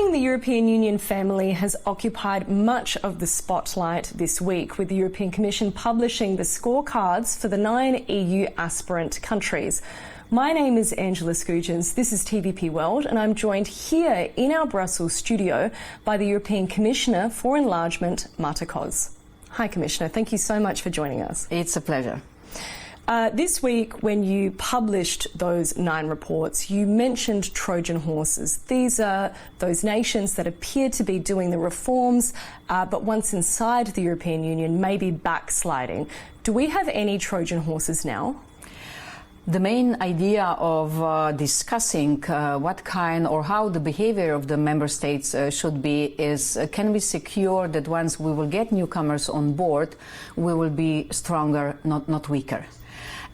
Joining the European Union family has occupied much of the spotlight this week, with the European Commission publishing the scorecards for the 9 EU aspirant countries. My name is Angela Skujins, this is TVP World, and I'm joined here in our Brussels studio by the European Commissioner for Enlargement, Marta Kos. Hi Commissioner, thank you so much for joining us. It's a pleasure. This week, when you published those 9 reports, you mentioned Trojan horses. These are those nations that appear to be doing the reforms, but once inside the European Union, may be backsliding. Do we have any Trojan horses now? The main idea of discussing what kind or how the behavior of the member states should be is can we secure that once we will get newcomers on board, we will be stronger, not weaker.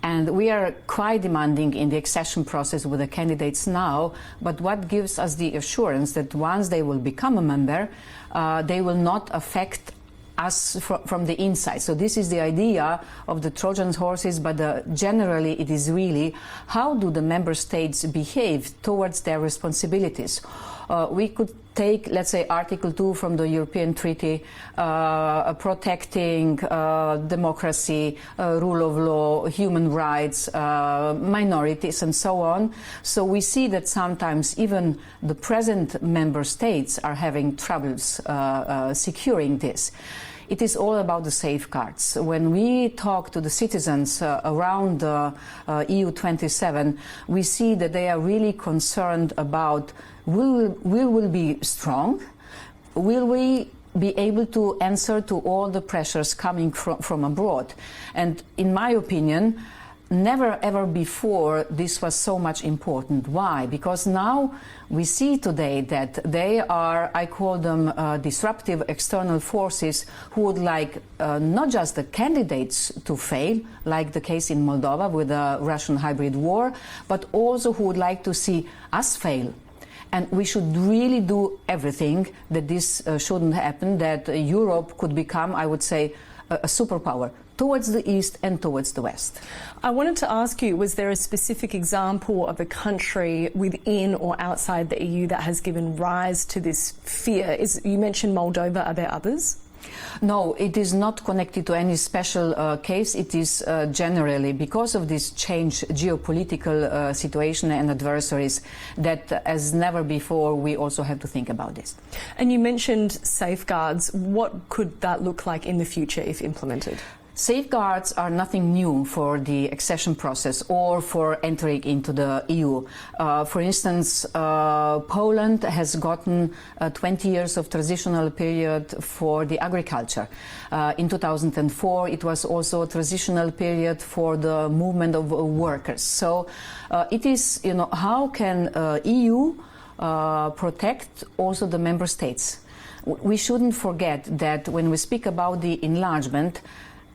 And we are quite demanding in the accession process with the candidates now, but what gives us the assurance that once they will become a member, they will not affect us from the inside. So this is the idea of the Trojan horses, but generally it is really how do the member states behave towards their responsibilities. We could take, let's say, Article 2 from the European Treaty, protecting democracy, rule of law, human rights, minorities, and so on. So we see that sometimes even the present member states are having troubles securing this. It is all about the safeguards. When we talk to the citizens around EU 27, we see that they are really concerned about will we be strong? Will we be able to answer to all the pressures coming from abroad? And in my opinion, never ever before this was so much important. Why? Because now we see today that they are, I call them disruptive external forces who would like not just the candidates to fail, like the case in Moldova with the Russian hybrid war, but also who would like to see us fail. And we should really do everything that this shouldn't happen, that Europe could become, I would say, a superpower towards the east and towards the west. I wanted to ask you, was there a specific example of a country within or outside the EU that has given rise to this fear? You mentioned Moldova, are there others? No, it is not connected to any special case. It is generally because of this changed geopolitical situation and adversaries that as never before we also have to think about this. And you mentioned safeguards. What could that look like in the future if implemented? Safeguards are nothing new for the accession process or for entering into the EU. For instance, Poland has gotten 20 years of transitional period for the agriculture. In 2004, it was also a transitional period for the movement of workers. So it is, how can EU protect also the member states? We shouldn't forget that when we speak about the enlargement,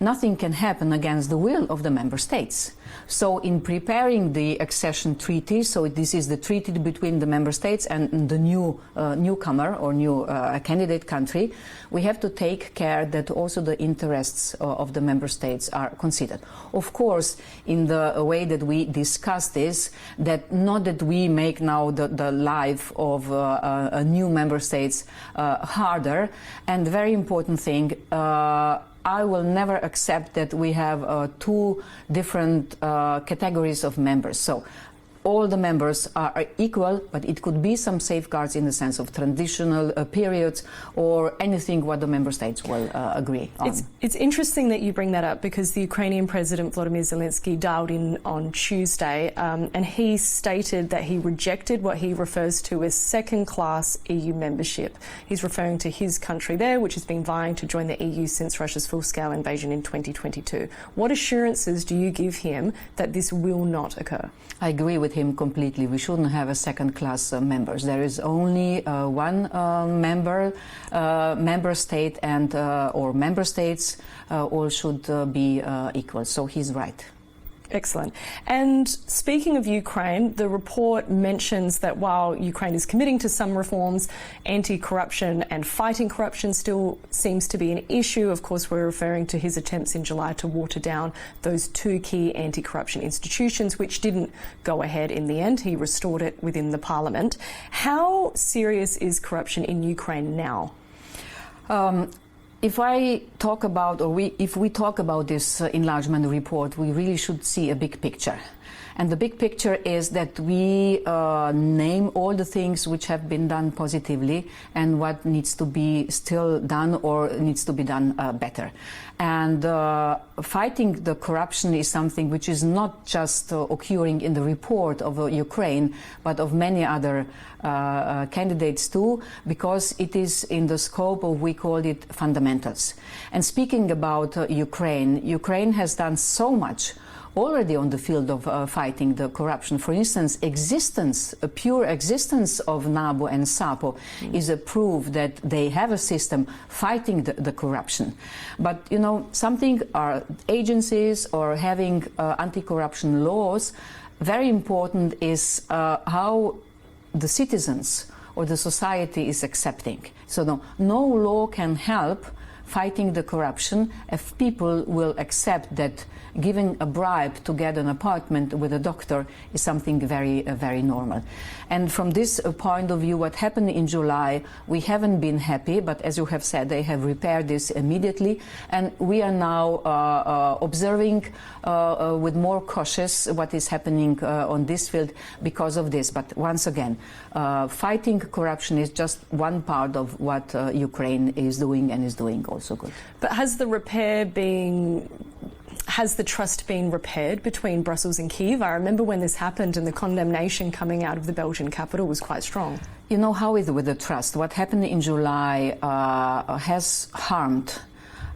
nothing can happen against the will of the member states. So in preparing the accession treaty, so this is the treaty between the member states and the newcomer or new candidate country, we have to take care that also the interests of the member states are considered. Of course, in the way that we discuss this, that not that we make now the life of new member states harder, and the very important thing, I will never accept that we have 2 different categories of members. So all the members are equal, but it could be some safeguards in the sense of transitional periods or anything what the member states will agree on. It's interesting that you bring that up because the Ukrainian President Volodymyr Zelensky dialed in on Tuesday and he stated that he rejected what he refers to as second-class EU membership. He's referring to his country there, which has been vying to join the EU since Russia's full-scale invasion in 2022. What assurances do you give him that this will not occur? I agree with him completely. We shouldn't have a second-class members. There is only one member state, and or member states all should be equal. So he's right. Excellent. And speaking of Ukraine, the report mentions that while Ukraine is committing to some reforms, anti-corruption and fighting corruption still seems to be an issue. Of course, we're referring to his attempts in July to water down those two key anti-corruption institutions, which didn't go ahead in the end. He restored it within the parliament. How serious is corruption in Ukraine now? If I talk about, if we talk about this enlargement report, we really should see a big picture. And the big picture is that we name all the things which have been done positively and what needs to be still done or needs to be done better. And fighting the corruption is something which is not just occurring in the report of Ukraine, but of many other candidates too, because it is in the scope of, we call it, fundamentals. And speaking about Ukraine has done so much already on the field of fighting the corruption. For instance, pure existence of NABU and SAPO is a proof that they have a system fighting the corruption. But, you know, something are agencies or having anti-corruption laws. Very important is how the citizens or the society is accepting. So no law can help fighting the corruption if people will accept that giving a bribe to get an apartment with a doctor is something very, very normal. And from this point of view, what happened in July, we haven't been happy, but as you have said, they have repaired this immediately. And we are now observing with more cautious what is happening on this field because of this. But once again, fighting corruption is just one part of what Ukraine is doing and is doing also good. But has the trust been repaired between Brussels and Kyiv? I remember when this happened and the condemnation coming out of the Belgian capital was quite strong. You know, how is it with the trust? What happened in July has harmed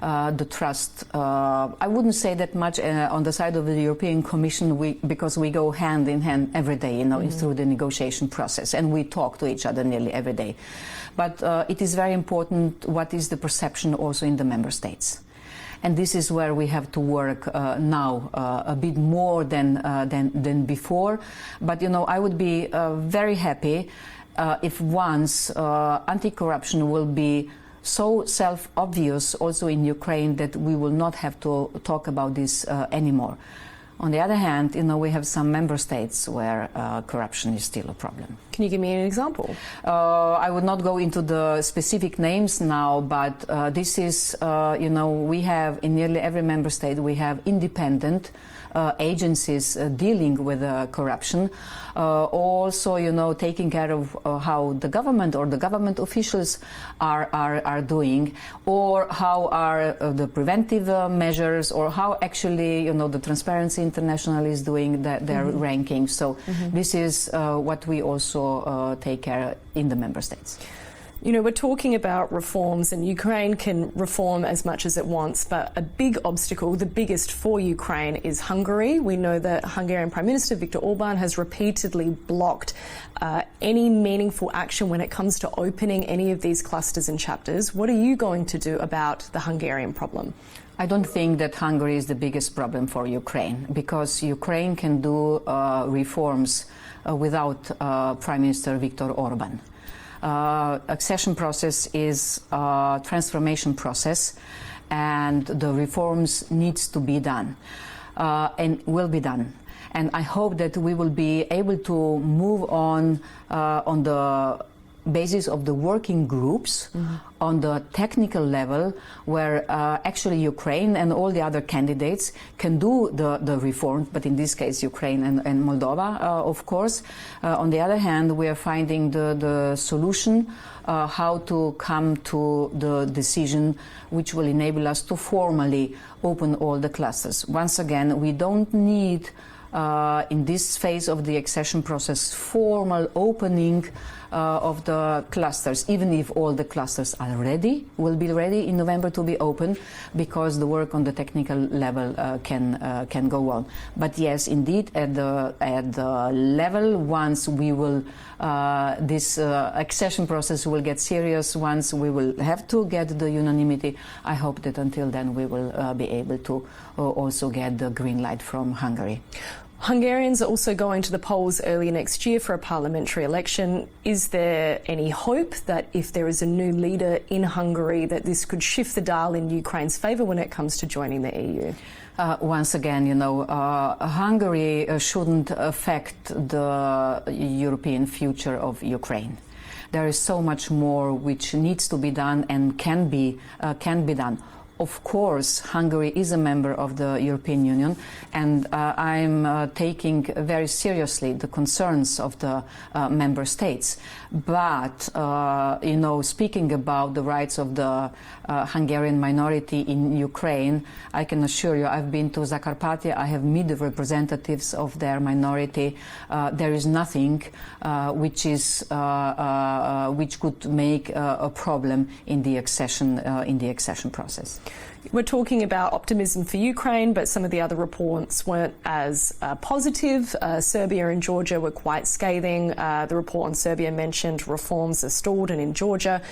the trust. I wouldn't say that much on the side of the European Commission, because we go hand in hand every day, you know, through the negotiation process, and we talk to each other nearly every day. But it is very important what is the perception also in the member states. And this is where we have to work now a bit more than before. But, you know, I would be very happy if once anti-corruption will be so self-obvious also in Ukraine that we will not have to talk about this anymore. On the other hand, you know, we have some member states where corruption is still a problem. Can you give me an example? I would not go into the specific names now, but this is, you know, we have in nearly every member state, we have independent agencies dealing with corruption. Also, you know, taking care of how the government or the government officials are doing, or how are the preventive measures, or how actually, you know, the Transparency International is doing their ranking. So this is what we also take care in the member states. You know, we're talking about reforms, and Ukraine can reform as much as it wants, but a big obstacle, the biggest for Ukraine, is Hungary. We know that Hungarian Prime Minister Viktor Orban has repeatedly blocked any meaningful action when it comes to opening any of these clusters and chapters. What are you going to do about the Hungarian problem? I don't think that Hungary is the biggest problem for Ukraine, because Ukraine can do reforms without Prime Minister Viktor Orban. Accession process is a transformation process, and the reforms needs to be done and will be done. And I hope that we will be able to move on the basis of the working groups on the technical level, where actually Ukraine and all the other candidates can do the reform, but in this case Ukraine and Moldova, of course. On the other hand, we are finding the solution how to come to the decision which will enable us to formally open all the clusters. Once again, we don't need in this phase of the accession process formal opening of the clusters, even if all the clusters are ready, will be ready in November to be open, because the work on the technical level can go on. But yes, indeed, at the level, once we will this accession process will get serious, once we will have to get the unanimity, I hope that until then we will be able to also get the green light from Hungary. Hungarians are also going to the polls early next year for a parliamentary election. Is there any hope that if there is a new leader in Hungary that this could shift the dial in Ukraine's favour when it comes to joining the EU? Once again, Hungary shouldn't affect the European future of Ukraine. There is so much more which needs to be done and can be done. Of course, Hungary is a member of the European Union, and I'm taking very seriously the concerns of the member states. But, speaking about the rights of the Hungarian minority in Ukraine, I can assure you, I've been to Zakarpattia, I have met the representatives of their minority. There is nothing which could make a problem in the accession process. We're talking about optimism for Ukraine, but some of the other reports weren't as positive. Serbia and Georgia were quite scathing. The report on Serbia mentioned reforms are stalled, and in Georgia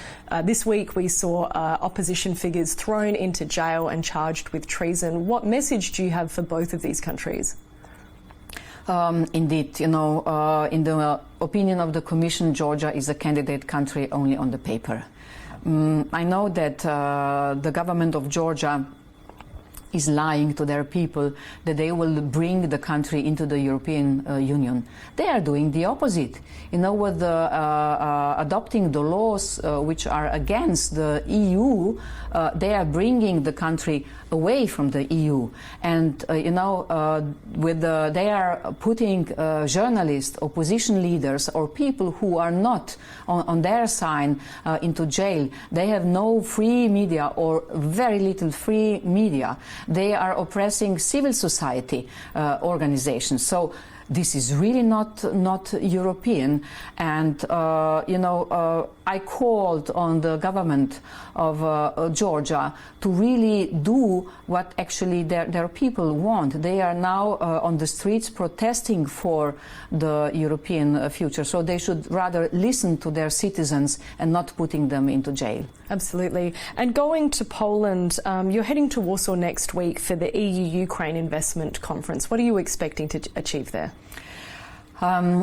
this week we saw opposition figures thrown into jail and charged with treason. What message do you have for both of these countries? Indeed, in the opinion of the Commission, Georgia is a candidate country only on the paper. I know that the government of Georgia is lying to their people that they will bring the country into the European Union. They are doing the opposite. With adopting the laws which are against the EU, they are bringing the country away from the EU. And, they are putting journalists, opposition leaders, or people who are not on their side into jail. They have no free media or very little free media. They are oppressing civil society organizations. So this is really not European. And, I called on the government of Georgia to really do what actually their people want. They are now on the streets protesting for the European future. So they should rather listen to their citizens and not putting them into jail. Absolutely. And going to Poland, you're heading to Warsaw next week for the EU-Ukraine Investment Conference. What are you expecting to achieve there?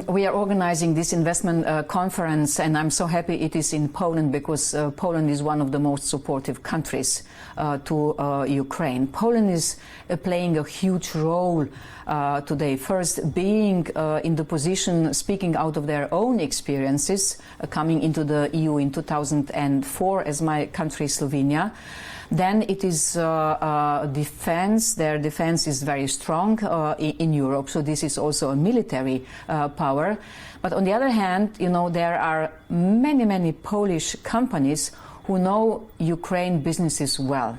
We are organizing this investment conference, and I'm so happy it is in Poland, because Poland is one of the most supportive countries to Ukraine. Poland is playing a huge role today, first being in the position, speaking out of their own experiences, coming into the EU in 2004 as my country, Slovenia. Then it is defense. Their defense is very strong in Europe, so this is also a military power. But on the other hand, there are many Polish companies who know Ukraine businesses well.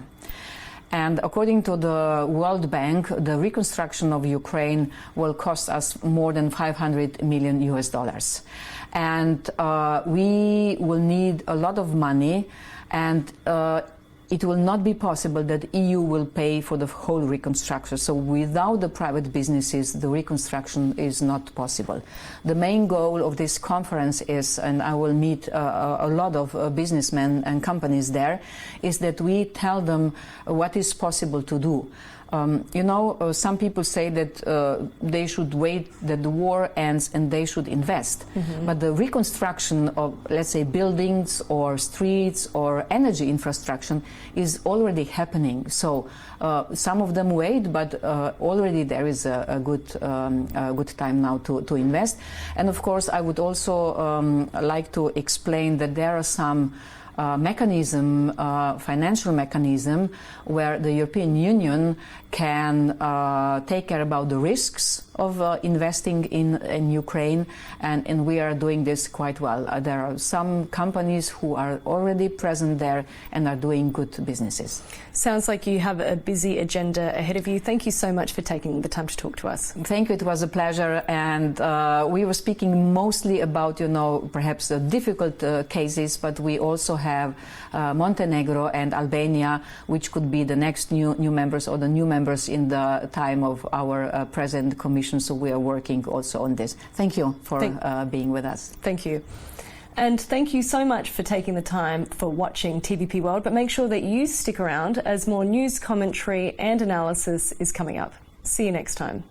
And according to the World Bank, the reconstruction of Ukraine will cost us more than $500 million. And we will need a lot of money, and it will not be possible that EU will pay for the whole reconstruction. So without the private businesses, the reconstruction is not possible. The main goal of this conference is, and I will meet a lot of businessmen and companies there, is that we tell them what is possible to do. Some people say that they should wait that the war ends and they should invest. Mm-hmm. But the reconstruction of, let's say, buildings or streets or energy infrastructure is already happening. So some of them wait, but already there is a good time now to invest. And of course, I would also like to explain that there are some mechanism, financial mechanism, where the European Union can take care about the risks of investing in Ukraine, and we are doing this quite well. There are some companies who are already present there and are doing good businesses. Sounds like you have a busy agenda ahead of you. Thank you so much for taking the time to talk to us. Thank you. It was a pleasure, and we were speaking mostly about, perhaps the difficult cases, but we also have Montenegro and Albania, which could be the next new members or the new members in the time of our present Commission. So we are working also on this. Thank you for being with us. Thank you. And thank you so much for taking the time for watching TVP World, but make sure that you stick around as more news, commentary and analysis is coming up. See you next time.